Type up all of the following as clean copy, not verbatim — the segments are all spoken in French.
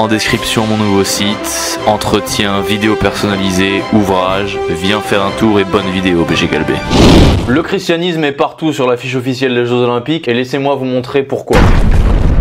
en description mon nouveau site, entretien, vidéo personnalisée, ouvrage, viens faire un tour et bonne vidéo BG Galbé. Le christianisme est partout sur l'affiche officielle des Jeux Olympiques et laissez-moi vous montrer pourquoi.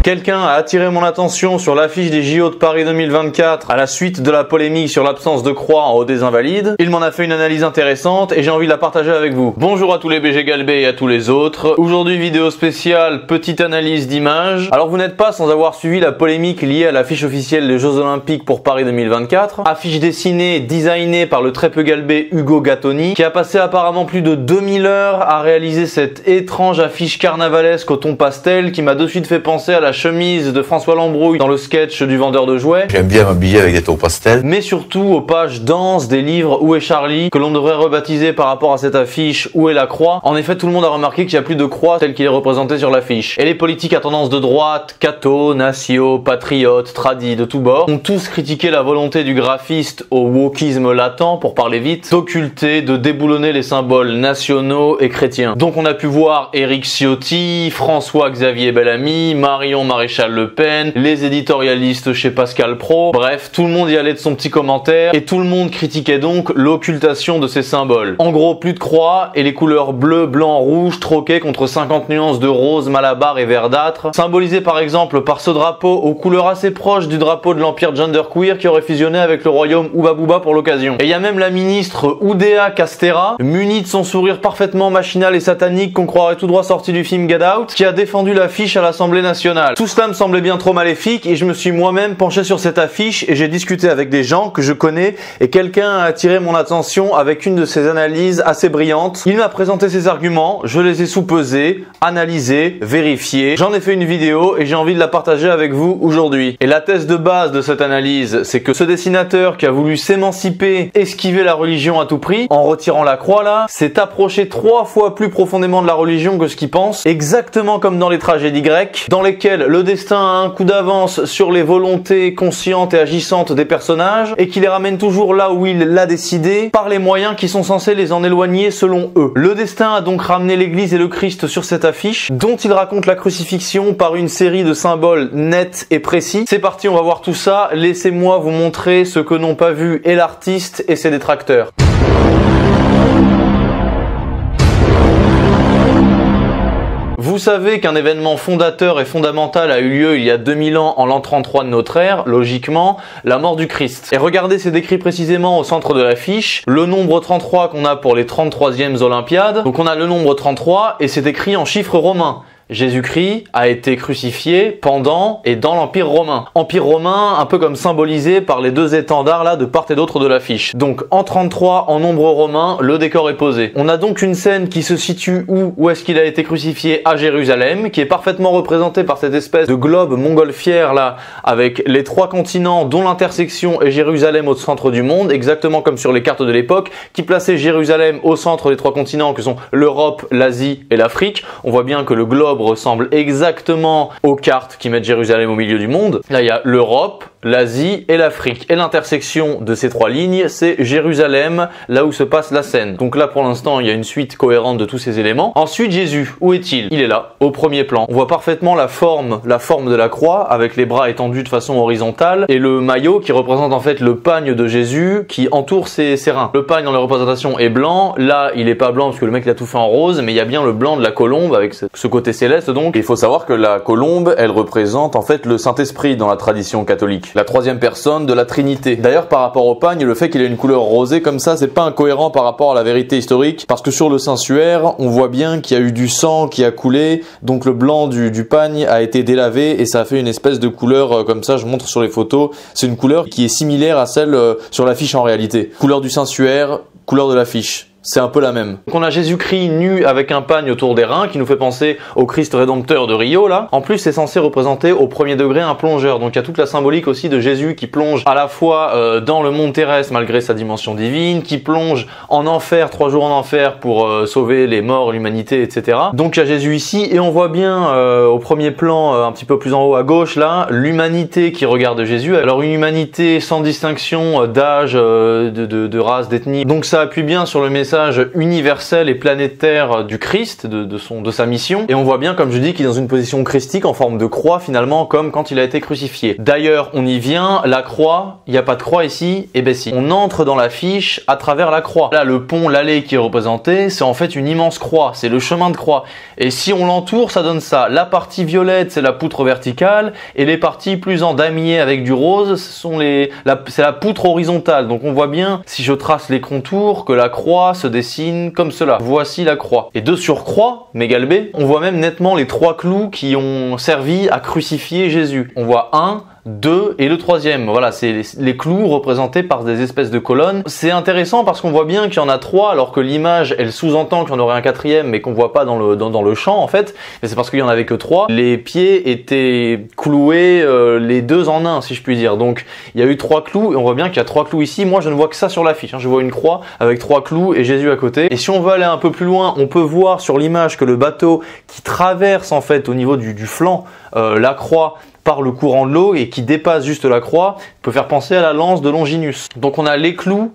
Quelqu'un a attiré mon attention sur l'affiche des JO de Paris 2024 à la suite de la polémique sur l'absence de croix en haut des Invalides. Il m'en a fait une analyse intéressante et j'ai envie de la partager avec vous. Bonjour à tous les BG Galbé et à tous les autres. Aujourd'hui vidéo spéciale, petite analyse d'images. Alors vous n'êtes pas sans avoir suivi la polémique liée à l'affiche officielle des Jeux Olympiques pour Paris 2024. Affiche dessinée, designée par le très peu Galbé Hugo Gattoni, qui a passé apparemment plus de 2000 heures à réaliser cette étrange affiche carnavalesque au ton pastel qui m'a de suite fait penser à la chemise de François Lambrouille dans le sketch du vendeur de jouets. J'aime bien m'habiller avec des tons pastels. Mais surtout aux pages denses des livres Où est Charlie, que l'on devrait rebaptiser par rapport à cette affiche Où est la croix. En effet, tout le monde a remarqué qu'il n'y a plus de croix telle qu'il est représenté sur l'affiche. Et les politiques à tendance de droite, catho, natio, patriotes, tradis de tous bords, ont tous critiqué la volonté du graphiste au wokisme latent, pour parler vite, d'occulter, de déboulonner les symboles nationaux et chrétiens. Donc on a pu voir Éric Ciotti, François-Xavier Bellamy, Marion Maréchal Le Pen, les éditorialistes chez Pascal Pro, bref, tout le monde y allait de son petit commentaire et tout le monde critiquait donc l'occultation de ces symboles. En gros, plus de croix et les couleurs bleu, blanc, rouge troquées contre 50 nuances de rose, malabar et verdâtre, symbolisées par exemple par ce drapeau aux couleurs assez proches du drapeau de l'empire genderqueer qui aurait fusionné avec le royaume Ouba Bouba pour l'occasion. Et il y a même la ministre Oudéa Castéra, munie de son sourire parfaitement machinal et satanique qu'on croirait tout droit sorti du film Get Out, qui a défendu l'affiche à l'Assemblée nationale. Tout cela me semblait bien trop maléfique et je me suis moi-même penché sur cette affiche et j'ai discuté avec des gens que je connais et quelqu'un a attiré mon attention avec une de ses analyses assez brillantes. Il m'a présenté ses arguments, je les ai sous-pesés, analysés, vérifiés. J'en ai fait une vidéo et j'ai envie de la partager avec vous aujourd'hui. Et la thèse de base de cette analyse, c'est que ce dessinateur qui a voulu s'émanciper, esquiver la religion à tout prix, en retirant la croix là, s'est approché 3 fois plus profondément de la religion que ce qu'il pense, exactement comme dans les tragédies grecques, dans lesquelles le destin a un coup d'avance sur les volontés conscientes et agissantes des personnages et qui les ramène toujours là où il l'a décidé par les moyens qui sont censés les en éloigner selon eux. Le destin a donc ramené l'église et le Christ sur cette affiche dont il raconte la crucifixion par une série de symboles nets et précis. C'est parti, on va voir tout ça. Laissez-moi vous montrer ce que n'ont pas vu et l'artiste et ses détracteurs. Vous savez qu'un événement fondateur et fondamental a eu lieu il y a 2000 ans en l'an 33 de notre ère, logiquement, la mort du Christ. Et regardez, c'est décrit précisément au centre de l'affiche, le nombre 33 qu'on a pour les 33e Olympiades. Donc on a le nombre 33 et c'est écrit en chiffres romains. Jésus-Christ a été crucifié pendant et dans l'Empire romain. Empire romain un peu comme symbolisé par les deux étendards là de part et d'autre de l'affiche. Donc en 33 en nombre romain, le décor est posé. On a donc une scène qui se situe où est-ce qu'il a été crucifié? À Jérusalem, qui est parfaitement représentée par cette espèce de globe montgolfière là, avec les 3 continents dont l'intersection est Jérusalem au centre du monde, exactement comme sur les cartes de l'époque, qui plaçaient Jérusalem au centre des 3 continents que sont l'Europe, l'Asie et l'Afrique. On voit bien que le globe ressemble exactement aux cartes qui mettent Jérusalem au milieu du monde. Là, il y a l'Europe, l'Asie et l'Afrique. Et l'intersection de ces 3 lignes, c'est Jérusalem, là où se passe la scène. Donc là, pour l'instant, il y a une suite cohérente de tous ces éléments. Ensuite, Jésus, où est-il? Il est là, au premier plan. On voit parfaitement la forme de la croix, avec les bras étendus de façon horizontale, et le maillot qui représente en fait le pagne de Jésus qui entoure ses reins. Le pagne dans la représentation est blanc. Là, il est pas blanc parce que le mec l'a tout fait en rose, mais il y a bien le blanc de la colombe avec ce côté céleste. Donc, il faut savoir que la colombe, elle représente en fait le Saint-Esprit dans la tradition catholique. La 3e personne de la Trinité. D'ailleurs, par rapport au pagne, le fait qu'il ait une couleur rosée comme ça, c'est pas incohérent par rapport à la vérité historique, parce que sur le Saint-Suaire, on voit bien qu'il y a eu du sang qui a coulé, donc le blanc du pagne a été délavé et ça a fait une espèce de couleur comme ça, je montre sur les photos. C'est une couleur qui est similaire à celle sur l'affiche en réalité. Couleur du Saint-Suaire, couleur de l'affiche. C'est un peu la même. Donc on a Jésus-Christ nu avec un pagne autour des reins qui nous fait penser au Christ rédempteur de Rio là. En plus c'est censé représenter au premier degré un plongeur. Donc il y a toute la symbolique aussi de Jésus qui plonge à la fois dans le monde terrestre malgré sa dimension divine, qui plonge en enfer, 3 jours en enfer pour sauver les morts, l'humanité, etc. Donc il y a Jésus ici et on voit bien au premier plan un petit peu plus en haut à gauche là, l'humanité qui regarde Jésus. Alors une humanité sans distinction d'âge, de race, d'ethnie. Donc ça appuie bien sur le message message universel et planétaire du Christ, de sa mission. Et on voit bien, comme je dis, qu'il est dans une position christique en forme de croix finalement, comme quand il a été crucifié. D'ailleurs, on y vient, la croix, il n'y a pas de croix ici, et ben si. On entre dans l'affiche à travers la croix. Là, le pont, l'allée qui est représentée, c'est en fait une immense croix, c'est le chemin de croix. Et si on l'entoure, ça donne ça. La partie violette, c'est la poutre verticale, et les parties plus en damier avec du rose, c'est la poutre horizontale. Donc on voit bien, si je trace les contours, que la croix se dessine comme cela. Voici la croix. Et de surcroît, Mégalbé, on voit même nettement les 3 clous qui ont servi à crucifier Jésus. On voit 1, 2 et le 3e. Voilà, c'est les clous représentés par des espèces de colonnes. C'est intéressant parce qu'on voit bien qu'il y en a 3 alors que l'image, elle sous-entend qu'il y en aurait un 4e mais qu'on voit pas dans le champ en fait. Mais c'est parce qu'il y en avait que 3. Les pieds étaient cloués les 2 en 1 si je puis dire. Donc il y a eu 3 clous et on voit bien qu'il y a 3 clous ici. Moi je ne vois que ça sur l'affiche. Je vois une croix avec 3 clous et Jésus à côté. Et si on veut aller un peu plus loin, on peut voir sur l'image que le bateau qui traverse en fait au niveau du flanc la croix par le courant de l'eau et qui dépasse juste la croix peut faire penser à la lance de Longinus. Donc on a les clous,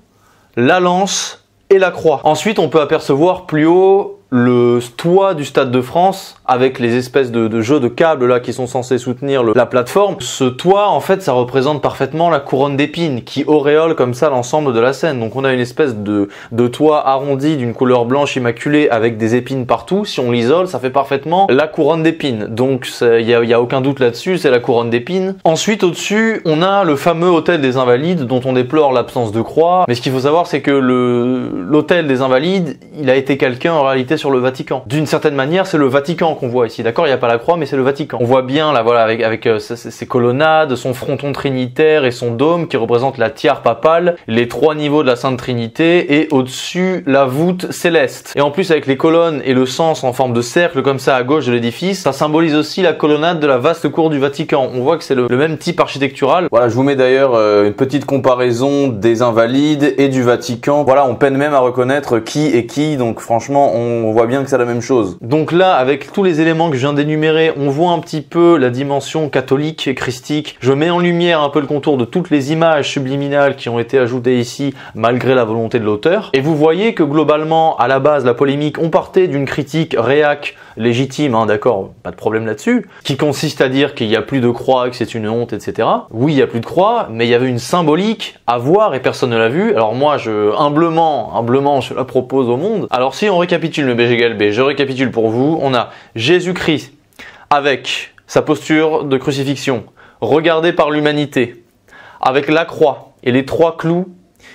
la lance et la croix. Ensuite on peut apercevoir plus haut le toit du Stade de France avec les espèces de jeux de câbles là qui sont censés soutenir la plateforme. Ce toit en fait ça représente parfaitement la couronne d'épines qui auréole comme ça l'ensemble de la scène. Donc on a une espèce de toit arrondi d'une couleur blanche immaculée avec des épines partout. Si on l'isole ça fait parfaitement la couronne d'épines. Donc il y a aucun doute là-dessus, c'est la couronne d'épines. Ensuite au-dessus on a le fameux hôtel des Invalides dont on déplore l'absence de croix. Mais ce qu'il faut savoir c'est que l'hôtel des Invalides il a été calqué en réalité sur le Vatican. D'une certaine manière, c'est le Vatican qu'on voit ici. D'accord, il n'y a pas la croix, mais c'est le Vatican. On voit bien là, voilà, avec ses colonnades, son fronton trinitaire et son dôme qui représente la tiare papale, les 3 niveaux de la Sainte Trinité et au-dessus la voûte céleste. Et en plus avec les colonnes et le sens en forme de cercle comme ça à gauche de l'édifice, ça symbolise aussi la colonnade de la vaste cour du Vatican. On voit que c'est le même type architectural. Voilà, je vous mets d'ailleurs une petite comparaison des Invalides et du Vatican. Voilà, on peine même à reconnaître qui est qui. Donc franchement, on voit bien que c'est la même chose. Donc là, avec tous les éléments que je viens d'énumérer, on voit un petit peu la dimension catholique et christique. Je mets en lumière un peu le contour de toutes les images subliminales qui ont été ajoutées ici, malgré la volonté de l'auteur. Et vous voyez que globalement, à la base, la polémique, on partait d'une critique réac légitime, hein, d'accord, pas de problème là-dessus, qui consiste à dire qu'il n'y a plus de croix, que c'est une honte, etc. Oui, il n'y a plus de croix, mais il y avait une symbolique à voir et personne ne l'a vue. Alors moi, humblement, je la propose au monde. Alors si on récapitule le BGGLB, je récapitule pour vous, on a Jésus-Christ avec sa posture de crucifixion, regardé par l'humanité, avec la croix et les 3 clous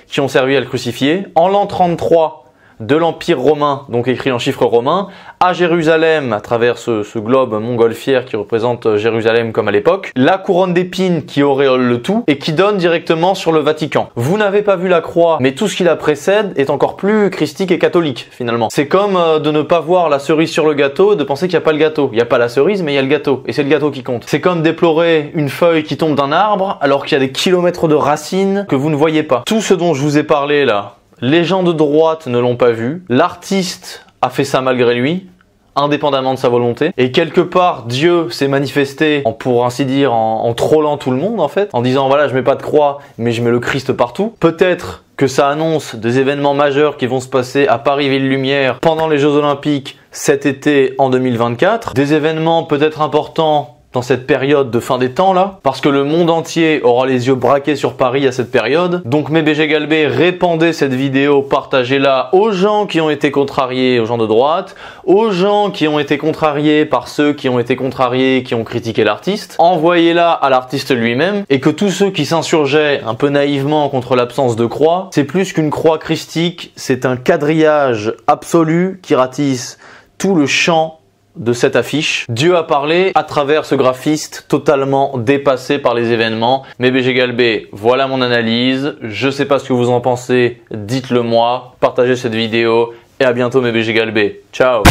qui ont servi à le crucifier, en l'an 33 de l'Empire romain, donc écrit en chiffres romains, à Jérusalem, à travers ce globe montgolfière qui représente Jérusalem comme à l'époque, la couronne d'épines qui auréole le tout et qui donne directement sur le Vatican. Vous n'avez pas vu la croix, mais tout ce qui la précède est encore plus christique et catholique finalement. C'est comme de ne pas voir la cerise sur le gâteau et de penser qu'il n'y a pas le gâteau. Il n'y a pas la cerise, mais il y a le gâteau, et c'est le gâteau qui compte. C'est comme déplorer une feuille qui tombe d'un arbre alors qu'il y a des kilomètres de racines que vous ne voyez pas. Tout ce dont je vous ai parlé là, les gens de droite ne l'ont pas vu, l'artiste a fait ça malgré lui, indépendamment de sa volonté, et quelque part Dieu s'est manifesté, pour ainsi dire, en trollant tout le monde en fait, en disant voilà je mets pas de croix mais je mets le Christ partout. Peut-être que ça annonce des événements majeurs qui vont se passer à Paris Ville Lumière pendant les Jeux Olympiques cet été en 2024, des événements peut-être importants dans cette période de fin des temps là, parce que le monde entier aura les yeux braqués sur Paris à cette période. Donc mes BG Galbé, répandez cette vidéo, partagez-la aux gens qui ont été contrariés, aux gens de droite, aux gens qui ont été contrariés par ceux qui ont été contrariés, qui ont critiqué l'artiste, envoyez-la à l'artiste lui-même, et que tous ceux qui s'insurgeaient un peu naïvement contre l'absence de croix, c'est plus qu'une croix christique, c'est un quadrillage absolu qui ratisse tout le champ de cette affiche. Dieu a parlé à travers ce graphiste totalement dépassé par les événements. Mais BG Galbé, voilà mon analyse. Je sais pas ce que vous en pensez, dites-le moi. Partagez cette vidéo et à bientôt mes BG Galbé. Ciao.